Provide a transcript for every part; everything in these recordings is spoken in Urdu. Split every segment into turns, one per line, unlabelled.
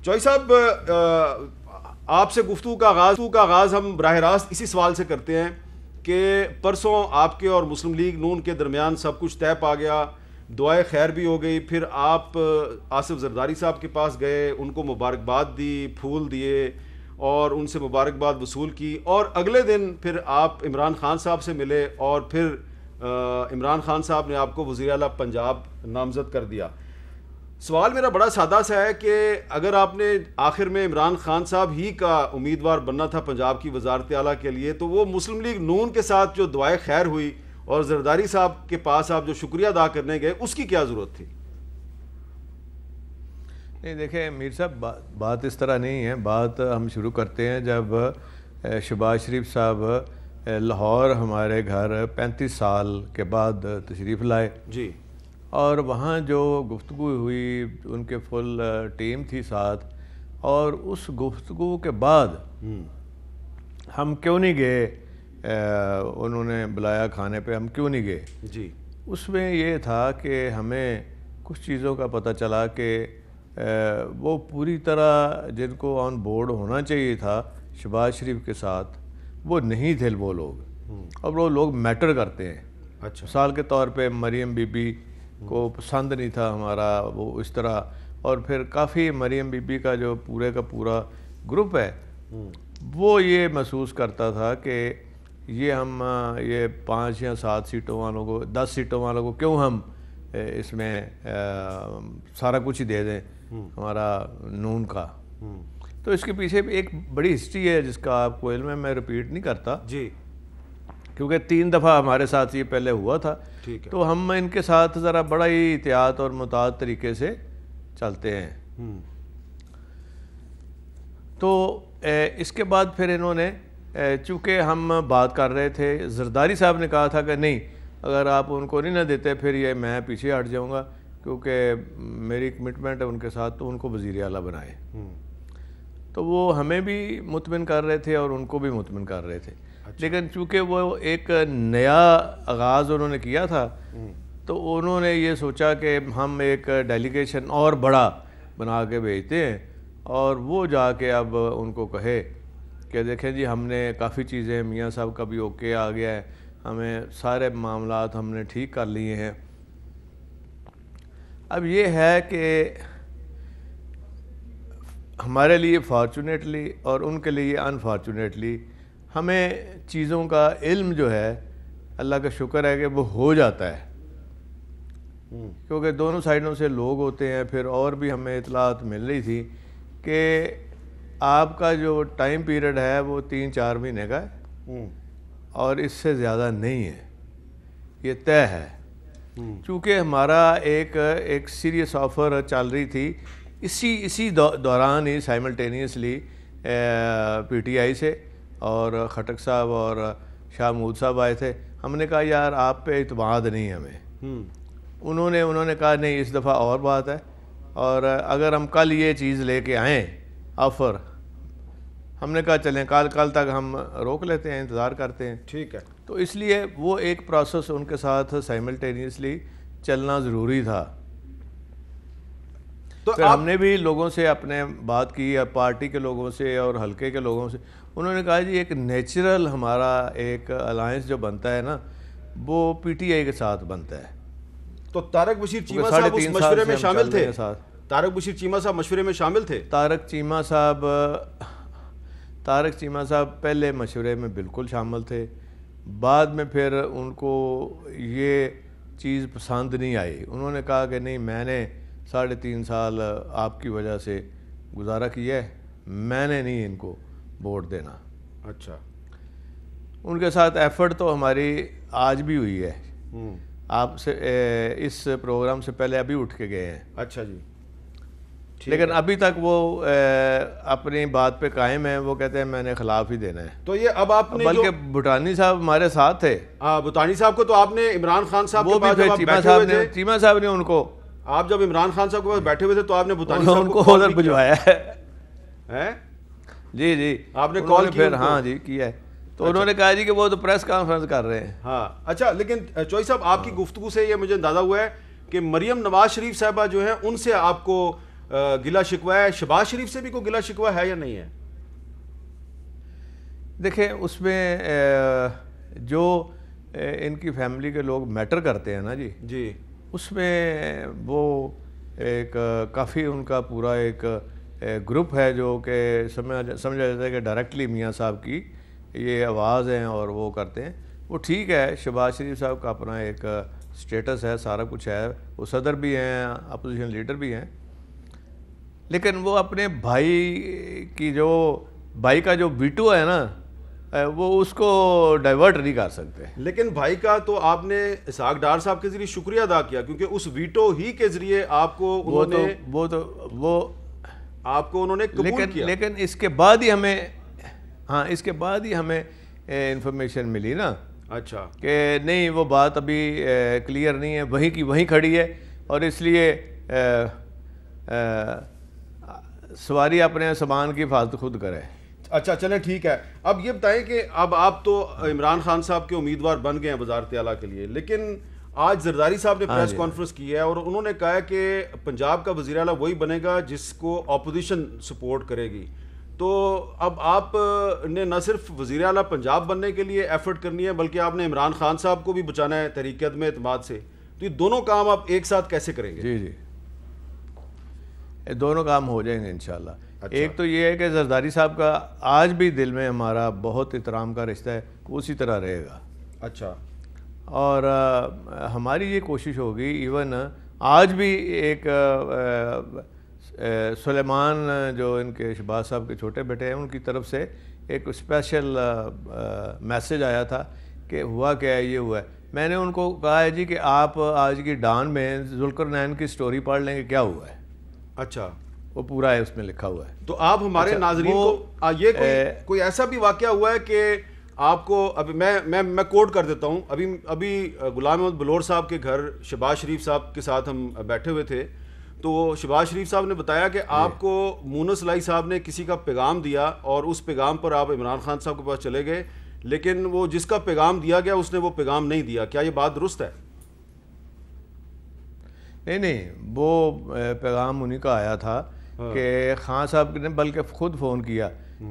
چوئی صاحب آپ سے گفتگو کا آغاز ہم براہ راست اسی سوال سے کرتے ہیں کہ پرسوں آپ کے اور مسلم لیگ نون کے درمیان سب کچھ طے پا گیا, دعائے خیر بھی ہو گئی, پھر آپ آصف زرداری صاحب کے پاس گئے, ان کو مبارکباد دی, پھول دیے اور ان سے مبارکباد وصول کی, اور اگلے دن پھر آپ عمران خان صاحب سے ملے اور پھر عمران خان صاحب نے آپ کو وزیر اعلیٰ پنجاب نامزد کر دیا. سوال میرا بڑا سادہ سا ہے کہ اگر آپ نے آخر میں عمران خان صاحب ہی کا امیدوار بننا تھا پنجاب کی وزارت اعلیٰ کے لیے, تو وہ مسلم لیگ نون کے ساتھ جو دعائے خیر ہوئی اور زرداری صاحب کے پاس آپ جو شکریہ ادا کرنے گئے, اس کی کیا ضرورت تھی؟
نہیں دیکھیں میر صاحب, بات اس طرح نہیں ہے. بات ہم شروع کرتے ہیں جب شہباز شریف صاحب لاہور ہمارے گھر 35 سال کے بعد تشریف لائے
جی,
اور وہاں جو گفتگو ہوئی ان کے فل ٹیم تھی ساتھ, اور اس گفتگو کے بعد ہم کیوں نہیں گئے, انہوں نے بلایا کھانے پہ, ہم کیوں نہیں گئے
جی,
اس میں یہ تھا کہ ہمیں کچھ چیزوں کا پتہ چلا کہ وہ پوری طرح جن کو آن بورڈ ہونا چاہیے تھا شہباز شریف کے ساتھ وہ نہیں تھے وہ لوگ, اور وہ لوگ میٹر کرتے ہیں.
اچھا,
مثال کے طور پہ مریم بی بی کو پسند نہیں تھا ہمارا وہ اس طرح, اور پھر کافی مریم بی بی کا جو پورے کا پورا گروپ ہے وہ یہ محسوس کرتا تھا کہ یہ ہم یہ 5 یا 7 سیٹوں والوں کو 10 سیٹوں والوں کو کیوں ہم اس میں سارا کچھ ہی دے دیں ہمارا نون کا. تو اس کے پیچھے ایک بڑی ہسٹری ہے جس کا آپ کو علم ہے, میں ریپیٹ نہیں کرتا
جی,
کیونکہ 3 دفعہ ہمارے ساتھ یہ پہلے ہوا تھا. تو ہم ان کے ساتھ ذرا بڑا ہی احتیاط اور محتاط طریقے سے چلتے ہیں. تو اس کے بعد پھر انہوں نے, چونکہ ہم بات کر رہے تھے, زرداری صاحب نے کہا تھا کہ نہیں اگر آپ ان کو نہیں نہ دیتے پھر یہ میں پیچھے ہٹ جاؤں گا, کیونکہ میری کمٹمنٹ ہے ان کے ساتھ, تو ان کو وزیر اعلیٰ بنائے. تو وہ ہمیں بھی مطمئن کر رہے تھے اور ان کو بھی مطمئن کر رہے تھے. لیکن چونکہ وہ ایک نیا آغاز انہوں نے کیا تھا, تو انہوں نے یہ سوچا کہ ہم ایک ڈیلیگیشن اور بڑا بنا کے بھیجتے ہیں, اور وہ جا کے اب ان کو کہے کہ دیکھیں جی ہم نے کافی چیزیں, میاں صاحب کا بھی اوکے آ گیا ہے, ہمیں سارے معاملات ہم نے ٹھیک کر لیے ہیں. اب یہ ہے کہ ہمارے لیے فارچونیٹلی اور ان کے لیے انفارچونیٹلی ہمیں چیزوں کا علم جو ہے اللہ کا شکر ہے کہ وہ ہو جاتا ہے, کیونکہ دونوں سائڈوں سے لوگ ہوتے ہیں. پھر اور بھی ہمیں اطلاعات مل رہی تھی کہ آپ کا جو ٹائم پیریڈ ہے وہ 3-4 مہینے کا ہے اور اس سے زیادہ نہیں ہے, یہ طے ہے. چونکہ ہمارا ایک سیریس آفر چل رہی تھی اسی دوران ہی سائملٹینیسلی پی ٹی آئی سے, اور خٹک صاحب اور شاہ محمود صاحب آئے تھے. ہم نے کہا یار آپ پہ اعتماد نہیں ہمیں. انہوں نے کہا نہیں اس دفعہ اور بات ہے, اور اگر ہم کل یہ چیز لے کے آئیں آفر, ہم نے کہا چلیں کل تک ہم روک لیتے ہیں, انتظار کرتے ہیں.
ٹھیک ہے.
تو اس لیے وہ ایک پروسیس ان کے ساتھ سائملٹینیسلی چلنا ضروری تھا. تو ہم نے بھی لوگوں سے اپنے بات کی, پارٹی کے لوگوں سے اور حلقے کے لوگوں سے. انہوں نے کہا جی ایک نیچرل ہمارا ایک الائنس جو بنتا ہے نا وہ پی ٹی آئی کے ساتھ بنتا ہے.
تو طارق بشیر چیمہ صاحب اس مشورے میں شامل تھے؟ طارق بشیر چیمہ صاحب مشورے میں شامل تھے؟
طارق چیمہ صاحب پہلے مشورے میں بالکل شامل تھے, بعد میں پھر ان کو یہ چیز پسند نہیں آئی. انہوں نے کہا کہ نہیں میں نے 3.5 سال آپ کی وجہ سے گزارا کیا ہے, میں نے نہیں ان کو ووٹ دینا.
اچھا.
ان کے ساتھ ایفرٹ تو ہماری آج بھی ہوئی ہے, آپ سے اس پروگرام سے پہلے ابھی اٹھ کے گئے ہیں.
اچھا جی.
لیکن ابھی تک وہ اپنی بات پہ قائم ہیں, وہ کہتے ہیں میں نے خلاف ہی دینا ہے.
تو یہ اب آپ نے
بلکہ بھوٹانی صاحب ہمارے ساتھ تھے.
بھوٹانی صاحب کو تو آپ نے عمران خان صاحب
وہ بھی چیمہ صاحب نے ان کو,
آپ جب عمران خان صاحب کے پاس بیٹھے ہوئے تھے تو آپ نے بھوٹانی صاحب
کو ادھر بھجوایا
ہے.
جی
آپ نے کال
پھر ہاں جی کیا ہے. تو انہوں نے کہا جی کہ وہ تو پریس کانفرنس کر رہے ہیں.
ہاں اچھا. لیکن چوئی صاحب آپ کی گفتگو سے یہ مجھے اندازہ ہوا ہے کہ مریم نواز شریف صاحبہ جو ہیں ان سے آپ کو گلا شکوہ ہے، شہباز شریف سے بھی کوئی گلا شکوہ ہے یا نہیں ہے؟
دیکھیں اس میں جو ان کی فیملی کے لوگ میٹر کرتے ہیں نا جی اس میں وہ ایک کافی ان کا پورا ایک گروپ ہے جو کہ سمجھا جاتا ہے کہ ڈائریکٹلی میاں صاحب کی یہ آواز ہیں اور وہ کرتے ہیں. وہ ٹھیک ہے، شہباز شریف صاحب کا اپنا ایک سٹیٹس ہے، سارا کچھ ہے، وہ صدر بھی ہیں، اپوزیشن لیڈر بھی ہیں، لیکن وہ اپنے بھائی کا جو ویٹو ہے نا وہ اس کو ڈائیورٹ نہیں کر سکتے.
لیکن بھائی کا تو آپ نے اسحاق ڈار صاحب کے ذریعے شکریہ ادا کیا، کیونکہ اس ویٹو ہی کے ذریعے آپ کو انہوں نے قبول کیا.
لیکن اس کے بعد ہی ہمیں انفارمیشن ملی نا.
اچھا.
کہ نہیں وہ بات ابھی کلیئر نہیں ہے، وہیں کی وہیں کھڑی ہے، اور اس لیے سواری اپنے سامان کی حفاظت خود کرے.
اچھا چلیں ٹھیک ہے. اب یہ بتائیں کہ اب آپ تو عمران خان صاحب کے امیدوار بن گئے ہیں وزارت اعلیٰ کے لیے، لیکن آج زرداری صاحب نے پریس کانفرنس کی ہے اور انہوں نے کہا ہے کہ پنجاب کا وزیر اعلیٰ وہی بنے گا جس کو اپوزیشن سپورٹ کرے گی. تو اب آپ نے نہ صرف وزیر اعلیٰ پنجاب بننے کے لیے ایفرٹ کرنی ہے، بلکہ آپ نے عمران خان صاحب کو بھی بچانا ہے تحریک عدم اعتماد سے. تو یہ دونوں کام آپ ایک ساتھ کیسے کریں گے؟
جی دونوں کام ہو جائیں گے انشاءاللہ. ایک تو یہ ہے کہ زرداری صاحب کا آج بھی دل میں ہمارا بہت احترام کا رشتہ ہے، وہ اسی طرح رہے گا.
اچھا.
اور ہماری یہ کوشش ہوگی، ایون آج بھی ایک سلیمان جو ان کے شہباز صاحب کے چھوٹے بیٹے ہیں ان کی طرف سے ایک اسپیشل میسج آیا تھا کہ ہوا کیا ہے، یہ ہوا ہے. میں نے ان کو کہا ہے جی کہ آپ آج کی ڈان میں ذوالقرنین کی سٹوری پڑھ لیں گے کیا ہوا ہے.
اچھا.
وہ پورا ہے، اس میں لکھا ہوا ہے.
تو آپ ہمارے ناظرین کو یہ کوئی ایسا بھی واقعہ ہوا ہے کہ آپ کو، ابھی میں کوٹ کر دیتا ہوں، ابھی غلام احمد بلور صاحب کے گھر شہباز شریف صاحب کے ساتھ ہم بیٹھے ہوئے تھے، تو شہباز شریف صاحب نے بتایا کہ آپ کو مونس لائی صاحب نے کسی کا پیغام دیا اور اس پیغام پر آپ عمران خان صاحب کے پاس چلے گئے، لیکن وہ جس کا پیغام دیا گیا اس نے وہ پیغام نہیں دیا. کیا یہ بات درست ہے؟
نہیں، وہ پیغام انہی کا آیا تھا کہ خان صاحب نے بلکہ خود فون کیا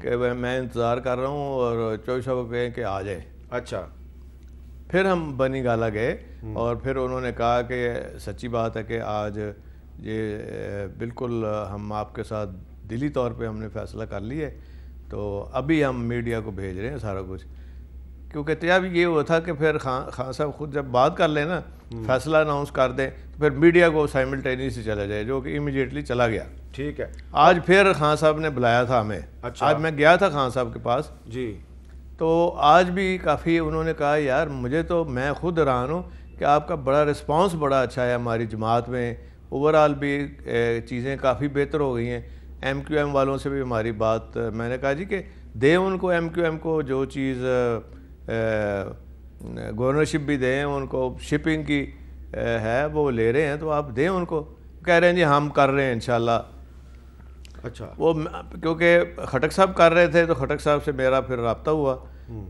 کہ میں انتظار کر رہا ہوں اور چوہدری صاحب کو کہیں کہ آ جائیں.
اچھا.
پھر ہم بنی گالا گئے اور پھر انہوں نے کہا کہ سچی بات ہے کہ آج یہ بالکل ہم آپ کے ساتھ دلی طور پہ ہم نے فیصلہ کر لی ہے، تو ابھی ہم میڈیا کو بھیج رہے ہیں سارا کچھ. کیونکہ تجاب یہ ہوا تھا کہ پھر خان صاحب خود جب بات کر لیں نا، فیصلہ اناؤنس کر دیں، تو پھر میڈیا کو سائملٹینیسلی چلا جائے، جو کہ امیڈیٹلی چلا گیا.
ٹھیک ہے.
آج پھر خان صاحب نے بلایا تھا ہمیں.
اچھا.
آج میں گیا تھا خان صاحب کے پاس
جی.
تو آج بھی کافی انہوں نے کہا یار میں خود حیران ہوں کہ آپ کا بڑا رسپانس بڑا اچھا ہے ہماری جماعت میں، اوور آل بھی چیزیں کافی بہتر ہو گئی ہیں. ایم کیو ایم والوں سے بھی ہماری بات، میں نے کہا جی کہ دیں ان کو، ایم کیو ایم کو جو چیز گورنرشپ بھی دیں ان کو، شپنگ کی ہے وہ لے رہے ہیں تو آپ دیں ان کو. کہہ رہے ہیں جی ہم کر رہے ہیں انشاءاللہ.
اچھا.
وہ کیونکہ خٹک صاحب کر رہے تھے تو خٹک صاحب سے میرا پھر رابطہ ہوا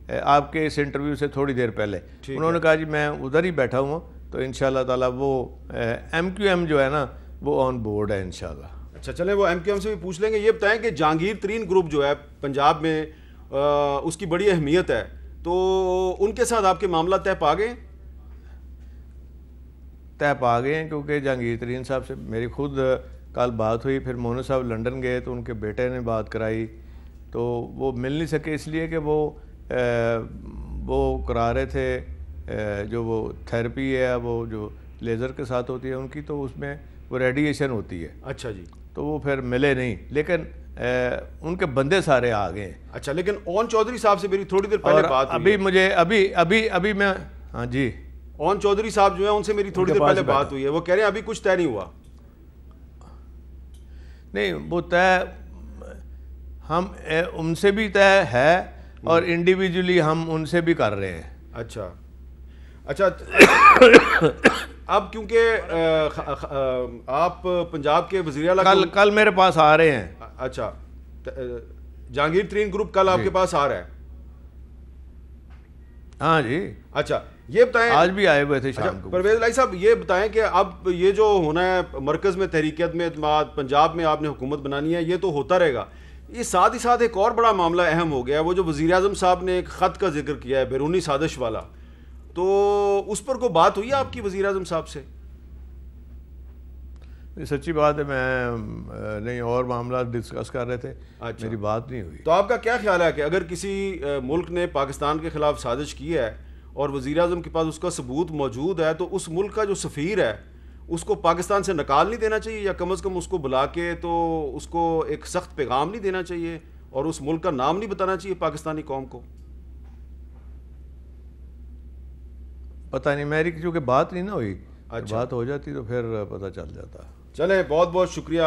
آپ کے اس انٹرویو سے تھوڑی دیر پہلے. انہوں نے کہا جی میں ادھر ہی بیٹھا ہوں تو انشاءاللہ تعالیٰ وہ ایم کیو ایم جو ہے نا وہ آن بورڈ ہے انشاءاللہ.
اچھا چلیں وہ ایم کیو ایم سے بھی پوچھ لیں گے. یہ بتائیں کہ جہانگیر ترین گروپ جو ہے پنجاب میں اس کی بڑی اہمیت ہے، تو ان کے ساتھ آپ کے معاملہ طے پا گئے
ہیں؟ کیونکہ جہانگیر ترین صاحب سے میری خود کل بات ہوئی، پھر مونس صاحب لنڈن گئے تو ان کے بیٹے نے بات کرائی، تو وہ مل نہیں سکے اس لیے کہ وہ کرا رہے تھے جو وہ تھیراپی ہے وہ جو لیزر کے ساتھ ہوتی ہے ان کی، تو اس میں وہ ریڈیشن ہوتی ہے.
اچھا جی.
تو وہ پھر ملے نہیں، لیکن ان کے بندے سارے آ گئے ہیں.
اچھا. لیکن اون چودھری صاحب سے میری تھوڑی دیر پہلے بات ہوئی،
ابھی مجھے ابھی میں ہاں جی
اون چودھری صاحب جو ہیں ان سے میری تھوڑی دیر پہلے بات ہوئی ہے، وہ کہہ رہے ہیں ابھی کچھ طے نہیں ہوا.
نہیں، وہ طے ہم ان سے بھی طے ہے اور انڈیویجولی ہم ان سے بھی کر رہے ہیں.
اچھا. اب کیونکہ آپ پنجاب کے وزیر اعلیٰ
کل میرے پاس آ رہے ہیں.
اچھا. جہانگیر ترین گروپ کل آپ کے پاس آ رہا ہے.
ہاں جی
اچھا یہ بتائیں,
آج بھی آئے ہوئے تھے شام کو.
پرویز الہی صاحب یہ بتائیں کہ اب یہ جو ہونا ہے مرکز میں تحریک میں اعتماد, پنجاب میں آپ نے حکومت بنانی ہے, یہ تو ہوتا رہے گا. یہ ساتھ ہی ساتھ ایک اور بڑا معاملہ اہم ہو گیا ہے, وہ جو وزیر اعظم صاحب نے ایک خط کا ذکر کیا ہے بیرونی سازش والا, تو اس پر کوئی بات ہوئی ہے آپ کی وزیر اعظم صاحب سے؟
سچی بات ہے میں نہیں, اور معاملات ڈسکس کر رہے تھے, میری بات نہیں ہوئی.
تو آپ کا کیا خیال ہے کہ اگر کسی ملک نے پاکستان کے خلاف سازش کی ہے اور وزیر اعظم کے پاس اس کا ثبوت موجود ہے, تو اس ملک کا جو سفیر ہے اس کو پاکستان سے نکال نہیں دینا چاہیے, یا کم از کم اس کو بلا کے تو اس کو ایک سخت پیغام نہیں دینا چاہیے, اور اس ملک کا نام نہیں بتانا چاہیے پاکستانی قوم کو؟
پتہ نہیں, میری چونکہ بات نہیں نہ ہوئی, بات ہو جاتی تو پھر پتہ چل جاتا.
چلیں, بہت بہت شکریہ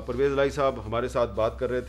پرویز الہی صاحب, ہمارے ساتھ بات کر رہے تھے.